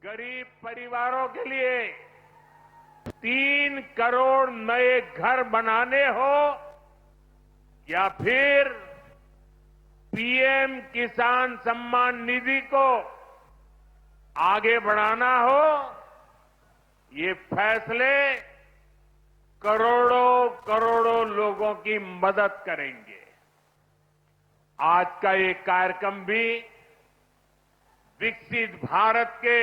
गरीब परिवारों के लिए 3 करोड़ नए घर बनाने हो या फिर पीएम किसान सम्मान निधि को आगे बढ़ाना हो, ये फैसले करोड़ों करोड़ों लोगों की मदद करेंगे। आज का ये कार्यक्रम भी विकसित भारत के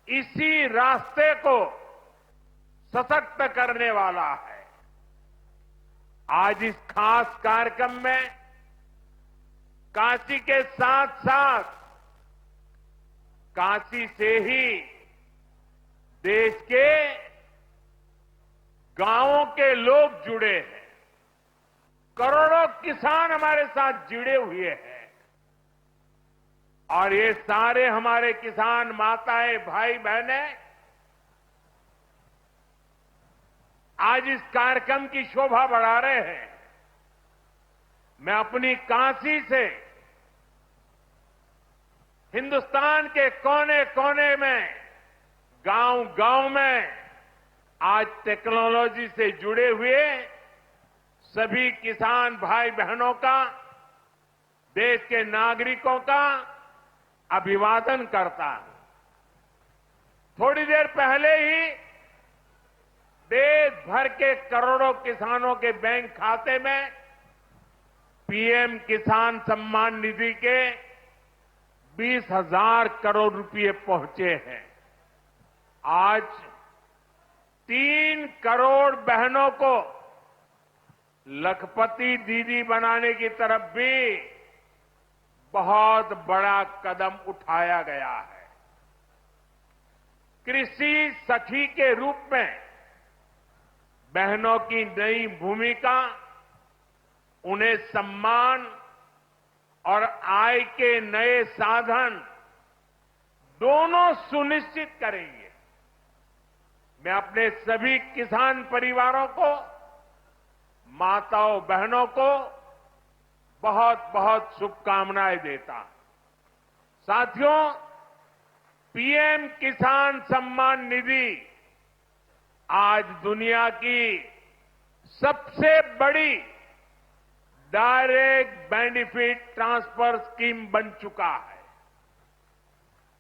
इसी रास्ते को सशक्त करने वाला है। आज इस खास कार्यक्रम में काशी के साथ साथ काशी से ही देश के गांवों के लोग जुड़े हैं। करोड़ों किसान हमारे साथ जुड़े हुए हैं और ये सारे हमारे किसान माताएं, भाई बहनें आज इस कार्यक्रम की शोभा बढ़ा रहे हैं। मैं अपनी काशी से हिंदुस्तान के कोने कोने में, गांव गांव में आज टेक्नोलॉजी से जुड़े हुए सभी किसान भाई बहनों का, देश के नागरिकों का अभिवादन करता हूं। थोड़ी देर पहले ही देश भर के करोड़ों किसानों के बैंक खाते में पीएम किसान सम्मान निधि के 20,000 करोड़ रुपए पहुंचे हैं। आज 3 करोड़ बहनों को लखपति दीदी बनाने की तरफ भी बहुत बड़ा कदम उठाया गया है। कृषि सखी के रूप में बहनों की नई भूमिका उन्हें सम्मान और आय के नए साधन दोनों सुनिश्चित करेंगे। मैं अपने सभी किसान परिवारों को, माताओं बहनों को बहुत बहुत शुभकामनाएं देता हूं। साथियों, पीएम किसान सम्मान निधि आज दुनिया की सबसे बड़ी डायरेक्ट बेनिफिट ट्रांसफर स्कीम बन चुका है।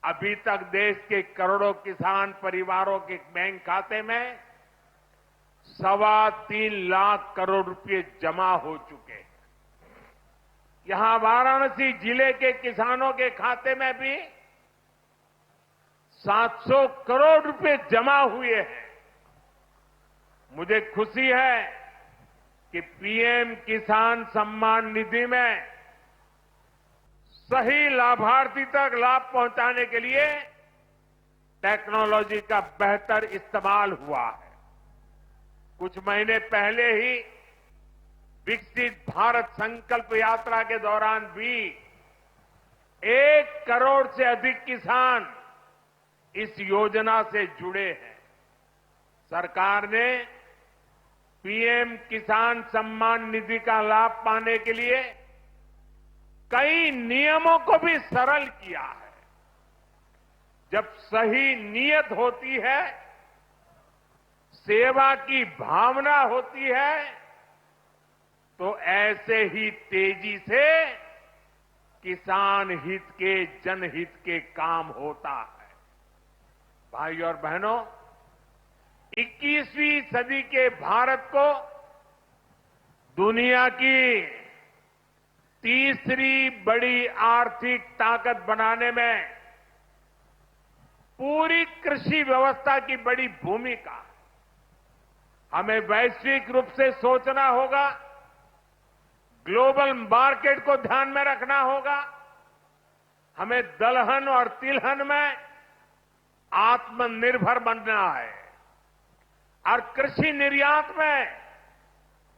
अभी तक देश के करोड़ों किसान परिवारों के बैंक खाते में 3.25 लाख करोड़ रुपए जमा हो चुके हैं। यहां वाराणसी जिले के किसानों के खाते में भी 700 करोड़ रुपए जमा हुए हैं। मुझे खुशी है कि पीएम किसान सम्मान निधि में सही लाभार्थी तक लाभ पहुंचाने के लिए टेक्नोलॉजी का बेहतर इस्तेमाल हुआ है। कुछ महीने पहले ही विकसित भारत संकल्प यात्रा के दौरान भी 1 करोड़ से अधिक किसान इस योजना से जुड़े हैं। सरकार ने पीएम किसान सम्मान निधि का लाभ पाने के लिए कई नियमों को भी सरल किया है। जब सही नीयत होती है, सेवा की भावना होती है, तो ऐसे ही तेजी से किसान हित के, जनहित के काम होता है। भाई और बहनों, 21वीं सदी के भारत को दुनिया की तीसरी बड़ी आर्थिक ताकत बनाने में पूरी कृषि व्यवस्था की बड़ी भूमिका है। हमें वैश्विक रूप से सोचना होगा, ग्लोबल मार्केट को ध्यान में रखना होगा। हमें दलहन और तिलहन में आत्मनिर्भर बनना है और कृषि निर्यात में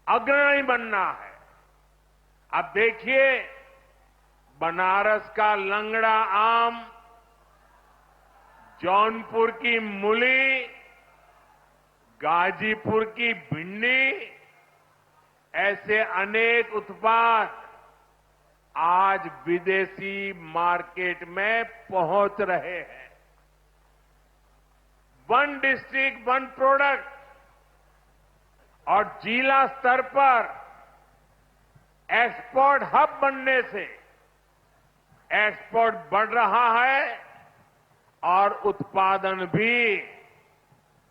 अग्रणी बनना है। अब देखिए, बनारस का लंगड़ा आम, जौनपुर की मूली, गाजीपुर की भिंडी, ऐसे अनेक उत्पाद आज विदेशी मार्केट में पहुंच रहे हैं। वन डिस्ट्रिक्ट वन प्रोडक्ट और जिला स्तर पर एक्सपोर्ट हब बनने से एक्सपोर्ट बढ़ रहा है और उत्पादन भी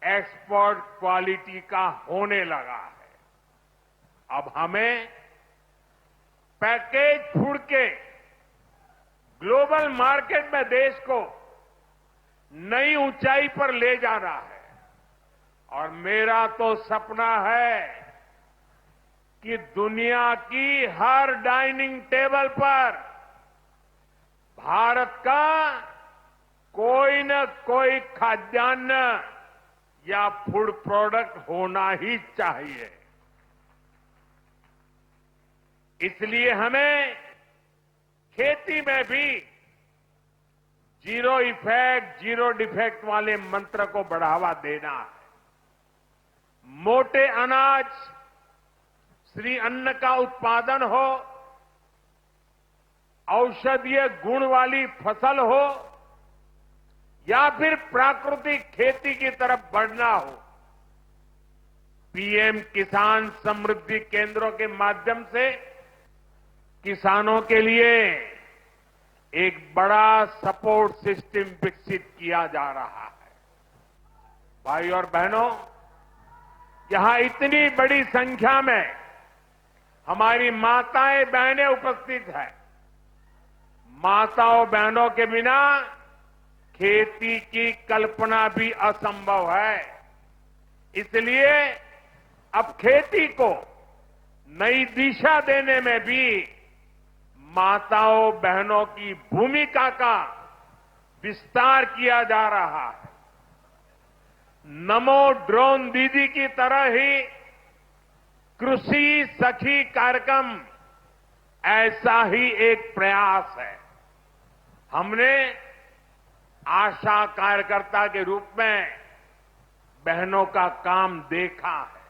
एक्सपोर्ट क्वालिटी का होने लगा है। अब हमें पैकेज फूड के ग्लोबल मार्केट में देश को नई ऊंचाई पर ले जाना है और मेरा तो सपना है कि दुनिया की हर डाइनिंग टेबल पर भारत का कोई न कोई खाद्यान्न या फूड प्रोडक्ट होना ही चाहिए। इसलिए हमें खेती में भी जीरो इफेक्ट जीरो डिफेक्ट वाले मंत्र को बढ़ावा देना है। मोटे अनाज श्री अन्न का उत्पादन हो, औषधीय गुण वाली फसल हो या फिर प्राकृतिक खेती की तरफ बढ़ना हो, पीएम किसान समृद्धि केंद्रों के माध्यम से किसानों के लिए एक बड़ा सपोर्ट सिस्टम विकसित किया जा रहा है। भाई और बहनों, यहां इतनी बड़ी संख्या में हमारी माताएं बहनें उपस्थित हैं। माताओं बहनों के बिना खेती की कल्पना भी असंभव है। इसलिए अब खेती को नई दिशा देने में भी माताओं बहनों की भूमिका का विस्तार किया जा रहा है। नमो ड्रोन दीदी की तरह ही कृषि सखी कार्यक्रम ऐसा ही एक प्रयास है। हमने आशा कार्यकर्ता के रूप में बहनों का काम देखा है।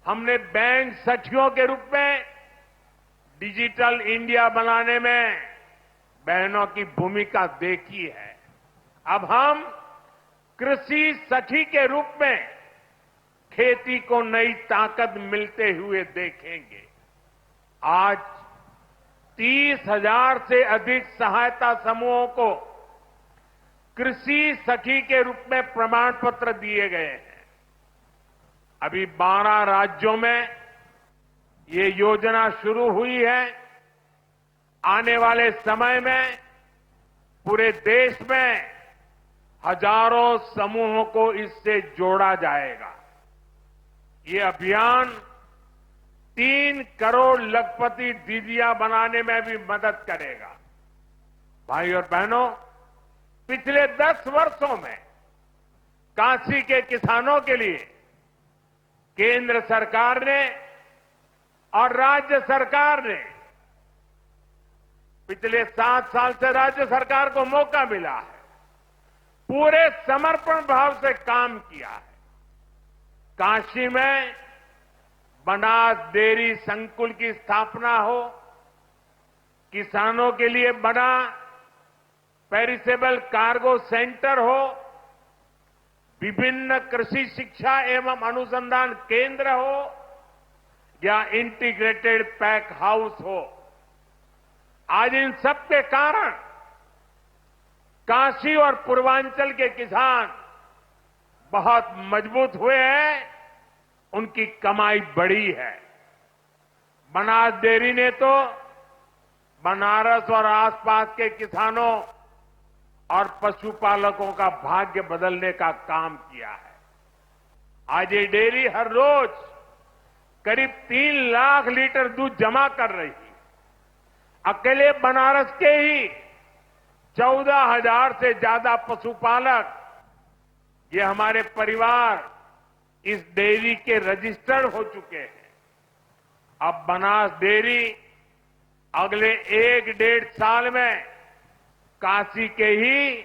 हमने बैंक सखियों के रूप में डिजिटल इंडिया बनाने में बहनों की भूमिका देखी है। अब हम कृषि सखी के रूप में खेती को नई ताकत मिलते हुए देखेंगे। आज 30,000 से अधिक सहायता समूहों को कृषि सखी के रूप में प्रमाण पत्र दिए गए हैं। अभी 12 राज्यों में ये योजना शुरू हुई है। आने वाले समय में पूरे देश में हजारों समूहों को इससे जोड़ा जाएगा। ये अभियान 3 करोड़ लखपति दीदियां बनाने में भी मदद करेगा। भाई और बहनों, पिछले 10 वर्षों में काशी के किसानों के लिए केंद्र सरकार ने और राज्य सरकार ने, पिछले 7 साल से राज्य सरकार को मौका मिला है, पूरे समर्पण भाव से काम किया है। काशी में बनास डेयरी संकुल की स्थापना हो, किसानों के लिए बना पेरिसेबल कार्गो सेंटर हो, विभिन्न कृषि शिक्षा एवं अनुसंधान केंद्र हो या इंटीग्रेटेड पैक हाउस हो, आज इन सब के कारण काशी और पूर्वांचल के किसान बहुत मजबूत हुए हैं, उनकी कमाई बढ़ी है। बनास डेयरी ने तो बनारस और आसपास के किसानों और पशुपालकों का भाग्य बदलने का काम किया है। आज ये डेयरी हर रोज करीब 3 लाख लीटर दूध जमा कर रही है। अकेले बनारस के ही 14,000 से ज्यादा पशुपालक, ये हमारे परिवार इस डेयरी के रजिस्टर्ड हो चुके हैं। अब बनास डेयरी अगले 1-1.5 साल में काशी के ही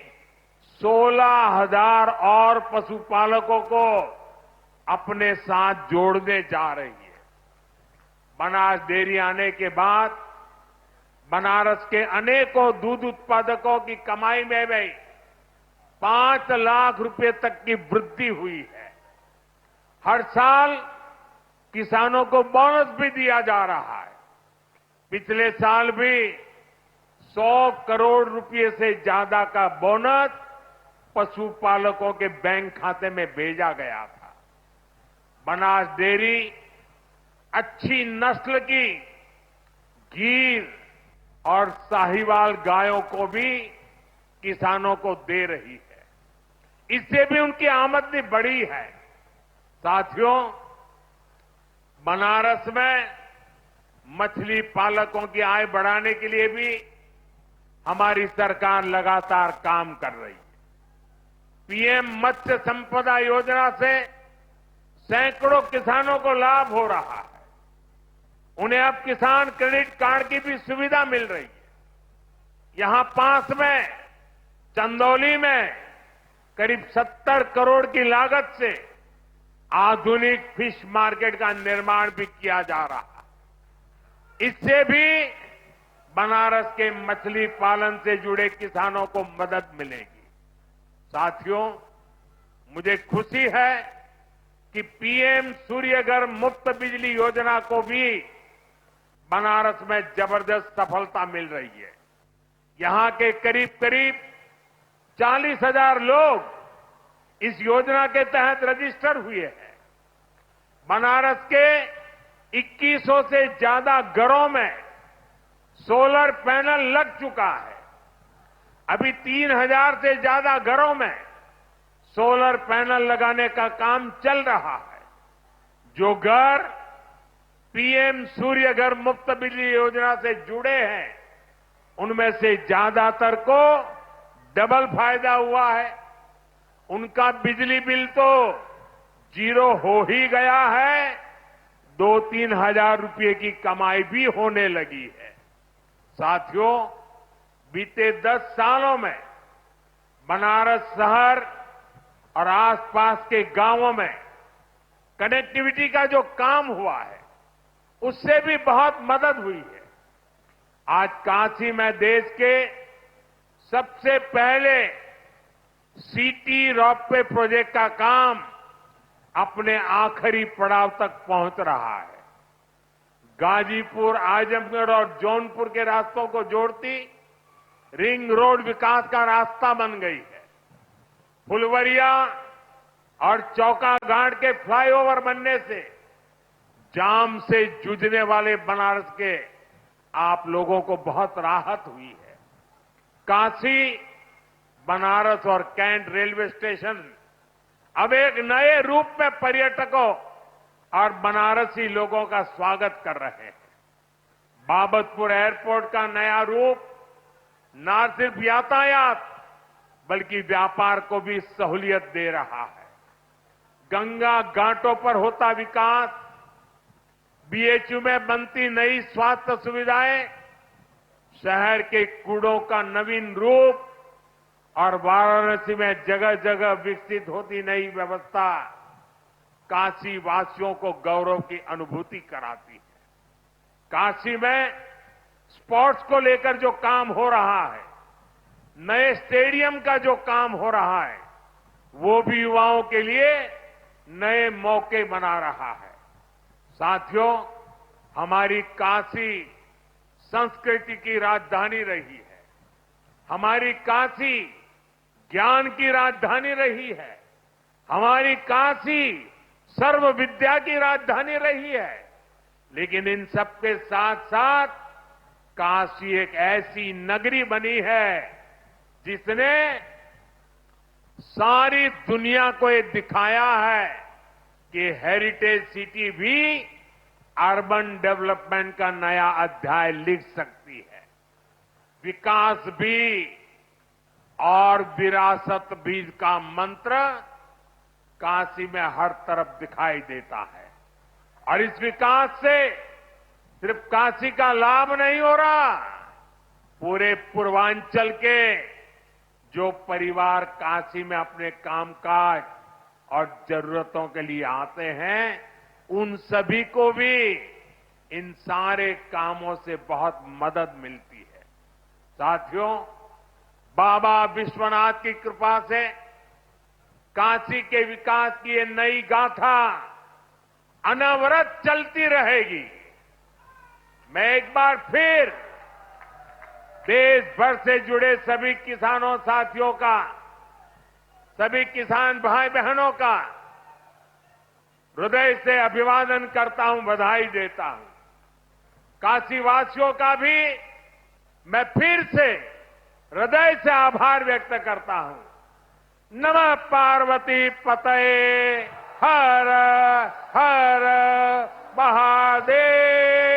16,000 और पशुपालकों को अपने साथ जोड़ने जा रही है। बनास डेयरी आने के बाद बनारस के अनेकों दूध उत्पादकों की कमाई में भी 5 लाख रुपए तक की वृद्धि हुई है। हर साल किसानों को बोनस भी दिया जा रहा है। पिछले साल भी 100 करोड़ रुपए से ज्यादा का बोनस पशुपालकों के बैंक खाते में भेजा गया था। बनास डेयरी अच्छी नस्ल की गीर और साहिवाल गायों को भी किसानों को दे रही है। इससे भी उनकी आमदनी बढ़ी है। साथियों, बनारस में मछली पालकों की आय बढ़ाने के लिए भी हमारी सरकार लगातार काम कर रही है। पीएम मत्स्य संपदा योजना से सैकड़ों किसानों को लाभ हो रहा है। उन्हें अब किसान क्रेडिट कार्ड की भी सुविधा मिल रही है। यहां पास में चंदौली में करीब 70 करोड़ की लागत से आधुनिक फिश मार्केट का निर्माण भी किया जा रहा है। इससे भी बनारस के मछली पालन से जुड़े किसानों को मदद मिलेगी। साथियों, मुझे खुशी है कि पीएम सूर्यघर मुफ्त बिजली योजना को भी बनारस में जबरदस्त सफलता मिल रही है। यहां के करीब करीब 40,000 लोग इस योजना के तहत रजिस्टर हुए हैं। बनारस के 2100 से ज्यादा घरों में सोलर पैनल लग चुका है। अभी 3000 से ज्यादा घरों में सोलर पैनल लगाने का काम चल रहा है। जो घर पीएम सूर्यघर मुफ्त बिजली योजना से जुड़े हैं, उनमें से ज्यादातर को डबल फायदा हुआ है। उनका बिजली बिल तो जीरो हो ही गया है, 2-3 हजार रुपए की कमाई भी होने लगी है। साथियों, बीते 10 सालों में बनारस शहर और आसपास के गांवों में कनेक्टिविटी का जो काम हुआ है, उससे भी बहुत मदद हुई है। आज काशी में देश के सबसे पहले सिटी रोपवे प्रोजेक्ट का काम अपने आखिरी पड़ाव तक पहुंच रहा है। गाजीपुर, आजमगढ़ और जौनपुर के रास्तों को जोड़ती रिंग रोड विकास का रास्ता बन गई है। फुलवरिया और चौका घाट के फ्लाईओवर बनने से जाम से जूझने वाले बनारस के आप लोगों को बहुत राहत हुई है। काशी, बनारस और कैंट रेलवे स्टेशन अब एक नए रूप में पर्यटकों और बनारसी लोगों का स्वागत कर रहे हैं। बाबतपुर एयरपोर्ट का नया रूप न सिर्फ यातायात बल्कि व्यापार को भी सहूलियत दे रहा है। गंगा घाटों पर होता विकास, बीएचयू में बनती नई स्वास्थ्य सुविधाएं, शहर के कूड़ों का नवीन रूप और वाराणसी में जगह जगह विकसित होती नई व्यवस्था काशी वासियों को गौरव की अनुभूति कराती है। काशी में स्पोर्ट्स को लेकर जो काम हो रहा है, नए स्टेडियम का जो काम हो रहा है, वो भी युवाओं के लिए नए मौके बना रहा है। साथियों, हमारी काशी संस्कृति की राजधानी रही है। हमारी काशी ज्ञान की राजधानी रही है। हमारी काशी सर्व विद्या की राजधानी रही है। लेकिन इन सबके साथ साथ काशी एक ऐसी नगरी बनी है जिसने सारी दुनिया को ये दिखाया है कि हेरिटेज सिटी भी अर्बन डेवलपमेंट का नया अध्याय लिख सकती है। विकास भी और विरासत भी का मंत्र काशी में हर तरफ दिखाई देता है। और इस विकास से सिर्फ काशी का लाभ नहीं हो रहा, पूरे पूर्वांचल के जो परिवार काशी में अपने कामकाज और जरूरतों के लिए आते हैं, उन सभी को भी इन सारे कामों से बहुत मदद मिलती है। साथियों, बाबा विश्वनाथ की कृपा से काशी के विकास की ये नई गाथा अनवरत चलती रहेगी। मैं एक बार फिर देश भर से जुड़े सभी किसानों साथियों का, सभी किसान भाई बहनों का हृदय से अभिवादन करता हूं, बधाई देता हूं। काशीवासियों का भी मैं फिर से हृदय से आभार व्यक्त करता हूं। नमः पार्वती पतये हर हर महादेव।